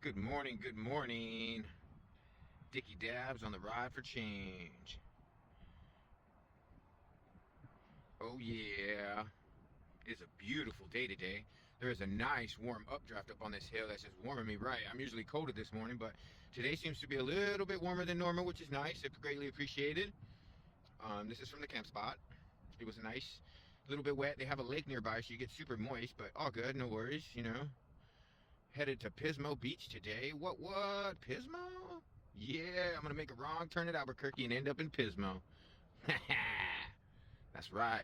Good morning, good morning. Dickie Dabs on the ride for change. Oh yeah. It's a beautiful day today. There is a nice warm updraft up on this hill that's just warming me right. I'm usually colder this morning, but today seems to be a little bit warmer than normal, which is nice. It's greatly appreciated. This is from the camp spot. It was nice. A little bit wet. They have a lake nearby, so you get super moist, but all good, no worries. Headed to Pismo Beach today. What? Pismo? Yeah, I'm gonna make a wrong turn at Albuquerque and end up in Pismo. That's right.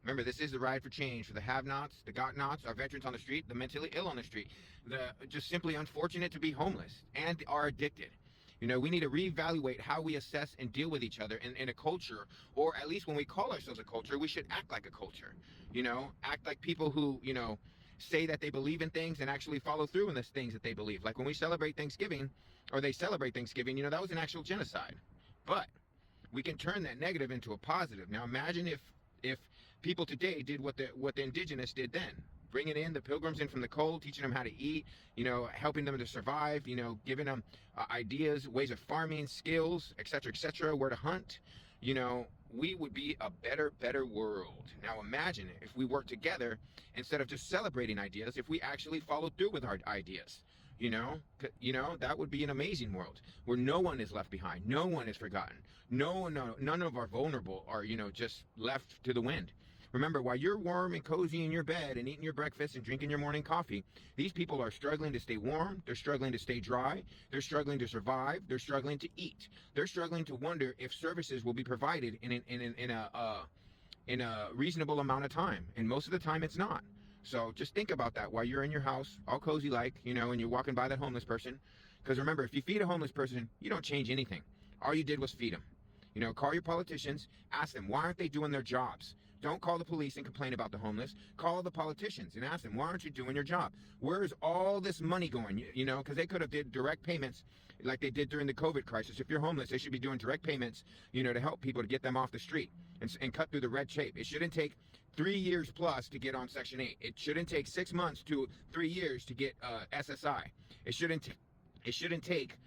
Remember, this is the ride for change for the have-nots, the got-nots, our veterans on the street, the mentally ill on the street, the just simply unfortunate to be homeless and are addicted. We need to reevaluate how we assess and deal with each other in a culture, or at least when we call ourselves a culture, we should act like a culture. Act like people who, say that they believe in things and actually follow through in the things that they believe. Like when we celebrate Thanksgiving, or they celebrate Thanksgiving, that was an actual genocide. But we can turn that negative into a positive. Now imagine if people today did what the indigenous did then, bringing in the pilgrims in from the cold, teaching them how to eat, helping them to survive, giving them ideas, ways of farming, skills, etc., where to hunt. We would be a better world. Now imagine if we work together instead of just celebrating ideas, if we actually followed through with our ideas. That would be an amazing world where no one is left behind, no one is forgotten, none of our vulnerable are, just left to the wind. Remember, while you're warm and cozy in your bed and eating your breakfast and drinking your morning coffee, these people are struggling to stay warm, they're struggling to stay dry, they're struggling to survive, they're struggling to eat, they're struggling to wonder if services will be provided in a reasonable amount of time, and most of the time it's not. So just think about that while you're in your house, all cozy like, and you're walking by that homeless person. Because remember, if you feed a homeless person, you don't change anything. All you did was feed them. Call your politicians, ask them, why aren't they doing their jobs? Don't call the police and complain about the homeless. Call the politicians and ask them, why aren't you doing your job? Where's all this money going? Because they could have did direct payments like they did during the COVID crisis. If you're homeless, they should be doing direct payments, to help people to get them off the street and cut through the red tape. It shouldn't take 3 years plus to get on Section 8. It shouldn't take 6 months to 3 years to get SSI. It shouldn't take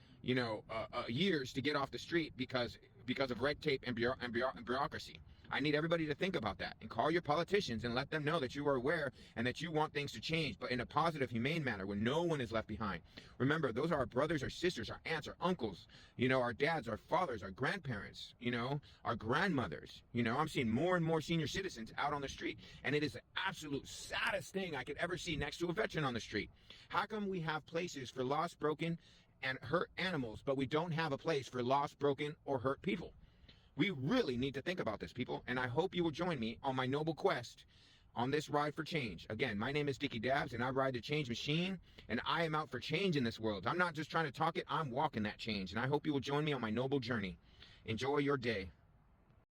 years to get off the street because of red tape and bureaucracy. I need everybody to think about that and call your politicians and let them know that you are aware and that you want things to change, but in a positive, humane manner where no one is left behind. Remember, those are our brothers, our sisters, our aunts, our uncles, our dads, our fathers, our grandparents, our grandmothers. I'm seeing more and more senior citizens out on the street, and it is the absolute saddest thing I could ever see next to a veteran on the street. How come we have places for lost, broken, and hurt animals, but we don't have a place for lost, broken, or hurt people? We really need to think about this, people, and I hope you will join me on my noble quest on this ride for change. Again, my name is Dickie Dabs, and I ride the change machine, and I am out for change in this world. I'm not just trying to talk it, I'm walking that change, and I hope you will join me on my noble journey. Enjoy your day.